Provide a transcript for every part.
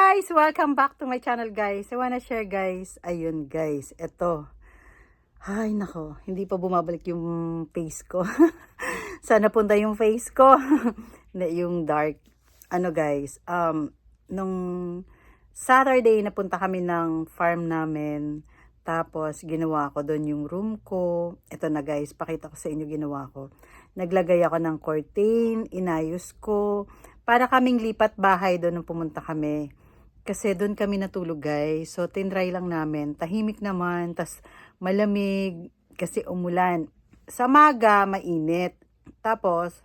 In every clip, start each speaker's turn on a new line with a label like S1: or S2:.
S1: guys! Welcome back to my channel guys. I wanna share guys. Ayun guys, eto. Ay nako, hindi pa bumabalik yung face ko. Sana punta yung face ko. Yung dark. Ano guys, nung Saturday napunta kami ng farm namin. Tapos ginawa ko doon yung room ko. Ito na guys, pakita ko sa inyo ginawa ko. Naglagay ako ng curtain, inayos ko. Para kaming lipat bahay doon nung pumunta kami. Kasi doon kami natulog guys. So tinry lang namin. Tahimik naman. Tas malamig. Kasi umulan. Sa maga, mainit. Tapos,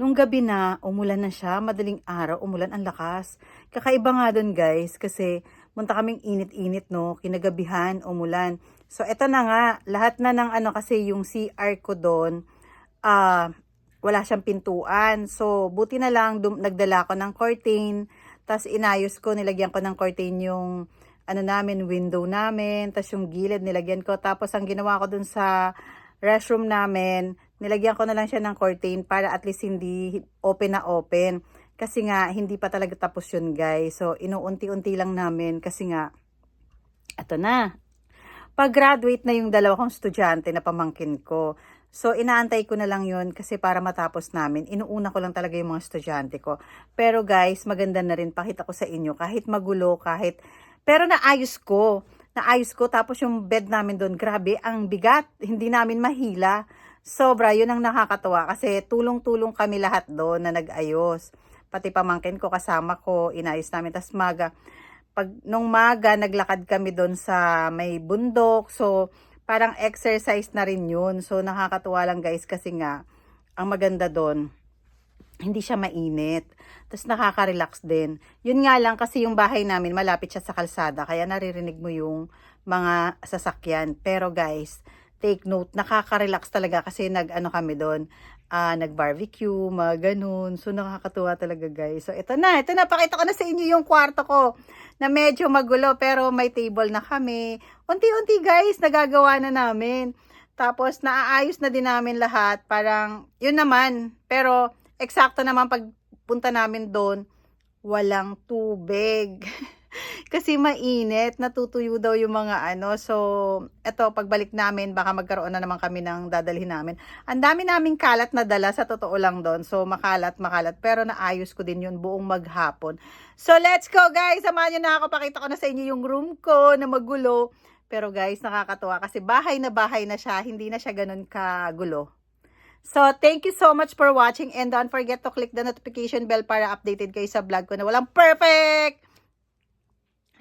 S1: nung gabi na, umulan na siya. Madaling araw, umulan ang lakas. Kakaiba nga doon guys. Kasi munta kaming init-init no. Kinagabihan, umulan. So eto na nga. Lahat na ng kasi yung CR ko doon. Wala siyang pintuan. So, buti na lang, nagdala ko ng curtain. Tapos, inayos ko, nilagyan ko ng curtain yung, window namin. Tapos, yung gilid, nilagyan ko. Tapos, ang ginawa ko dun sa restroom namin, nilagyan ko na lang siya ng curtain para at least hindi open na open. Kasi nga, hindi pa talaga tapos yun, guys. So, inuunti-unti lang namin. Kasi nga, eto na. Pag-graduate na yung dalawa kong estudyante na pamangkin ko. So, inaantay ko na lang yun kasi para matapos namin. Inuuna ko lang talaga yung mga estudyante ko. Pero guys, maganda na rin. Pakita ko sa inyo. Kahit magulo, Pero naayos ko. Tapos yung bed namin doon, grabe, ang bigat. Hindi namin mahila. Sobra, yun ang nakakatawa. Kasi tulong-tulong kami lahat doon na nag-ayos. Pati pamangkin ko, kasama ko, inayos namin. Tapos nung maga, naglakad kami doon sa may bundok. So, parang exercise na rin yun. So, nakakatuwa lang guys kasi nga, ang maganda doon, hindi siya mainit. Tapos nakaka-relax din. Yun nga lang kasi yung bahay namin, malapit siya sa kalsada. Kaya naririnig mo yung mga sasakyan. Pero guys, take note, nakaka-relax talaga kasi kami doon. Nag-barbecue, mga ganun. So, nakakatuwa talaga guys. So, ito na. Pakita ko na sa inyo yung kwarto ko na medyo magulo pero may table na kami. Unti-unti guys, nagagawa na namin. Tapos, naaayos na din namin lahat. Parang, yun naman. Pero, eksakto naman pagpunta namin doon, walang tubig. Kasi mainit, natutuyo daw yung mga So, eto, pagbalik namin, baka magkaroon na naman kami ng dadalhin namin. Ang dami naming kalat na dala, sa totoo lang doon. So, makalat. Pero naayos ko din yun buong maghapon. So, let's go guys! Samahan nyo na ako, pakita ko na sa inyo yung room ko na magulo. Pero guys, nakakatuwa kasi bahay na siya, hindi na siya ganun kagulo. So, thank you so much for watching and don't forget to click the notification bell para updated kayo sa vlog ko na walang perfect!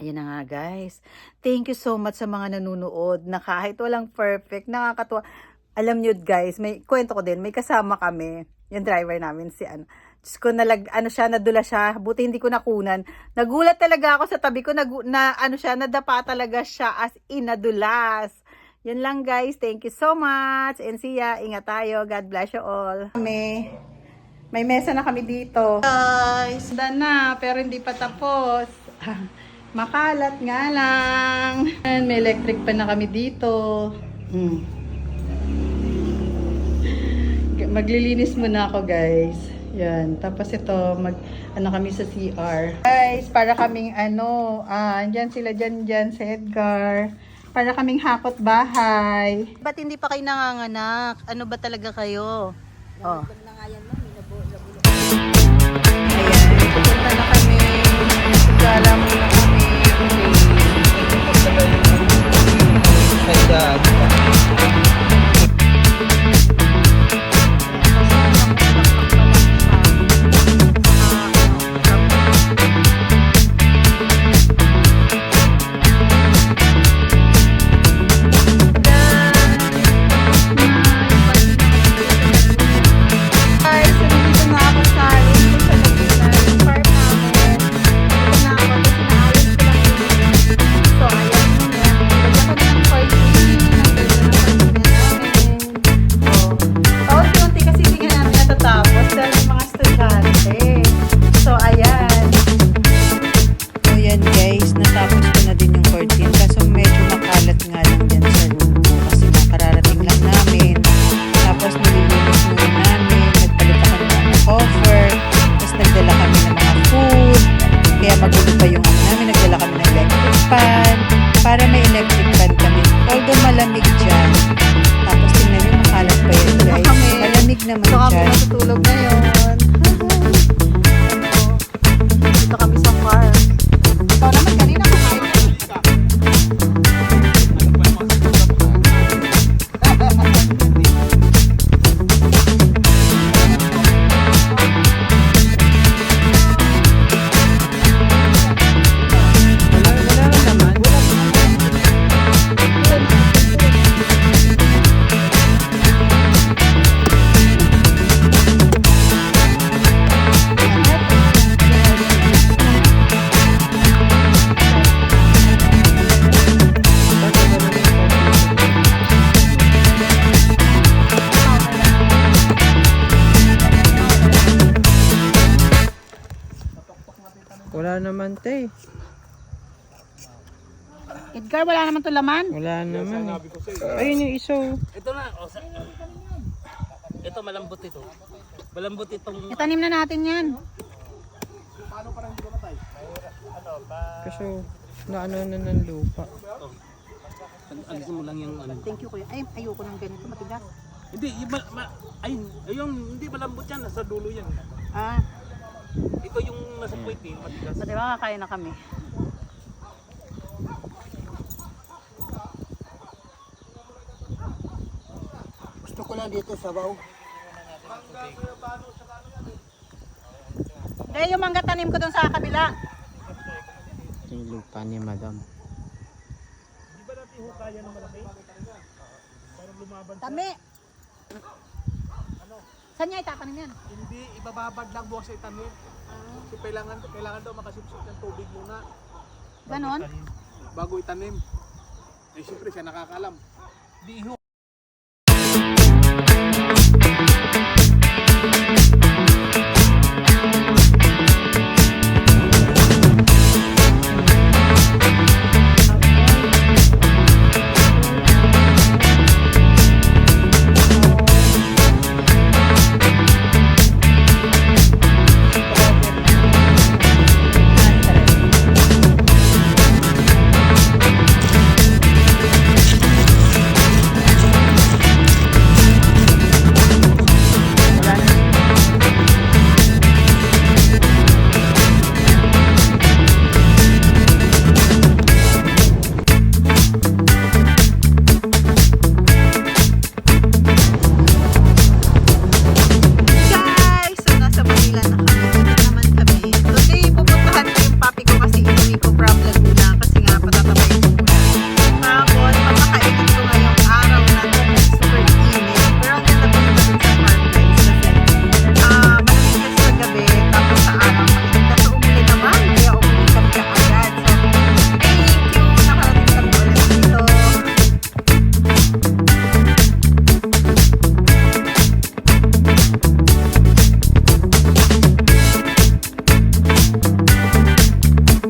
S1: Ayan na nga guys. Thank you so much sa mga nanonood na kahit walang perfect, nakakatuwa. Alam nyo guys, may kwento ko din, may kasama kami, yung driver namin si Diyos ko, nadula siya, buti hindi ko nakunan. Nagulat talaga ako sa tabi ko, nadapa talaga siya as in, nadulas. Yun lang guys, thank you so much. And see ya, ingat tayo, God bless you all. May mesa na kami dito. Guys, na, pero hindi pa tapos. Makalat nga lang. And may electric pa na kami dito. Maglilinis muna ako guys. Yan. Tapos ito, kami sa CR. Guys, para kaming andyan sila dyan sa Edgar. Para kaming hakot bahay. Ba't hindi pa kayo nanganganak? Ano ba talaga kayo? Oh. Ayan. Punta na kami. Gala muna kami. Guys, magulo pa yung ano namin, nagdala kami ng electric fan para may electric fan kami. Although malamig dyan. Tapos tingnan nyo, makalat pa yan guys. Malamig naman
S2: Ito kami
S1: dyan.
S2: natutulog ngayon. Dito kami sa farm. Ikaw naman kanina kumain.
S3: Wala naman, te.
S2: Edgar, wala naman to laman.
S3: Wala naman. Ayun yung iso.
S4: Ito na. O, ito malambot ito. Malambot itong
S2: Itanim na natin yan.
S3: Kasi naano na ng lupa.
S4: alisin mo lang yung ano.
S2: Thank you kuya. Ay, ayoko ng ganito matigas.
S4: Hindi, ayun, hindi malambot yan. Nasa dulo yan.
S2: Ah,
S4: Ito yung nasa puwit eh, matigas.
S2: so diba kakain na kami.
S5: Gusto ko lang dito sabaw.
S2: Dahil yung mangga tanim ko dun sa kabila.
S3: Ito yung lupa ni madam.
S2: Tami. Saan niya itatanim yan?
S5: Hindi, ibababad lang bukas sa itanim. Kasi kailangan daw makasipsip ng tubig muna
S2: Ganon?
S5: bago itanim. Eh siyempre siya nakakalam. Di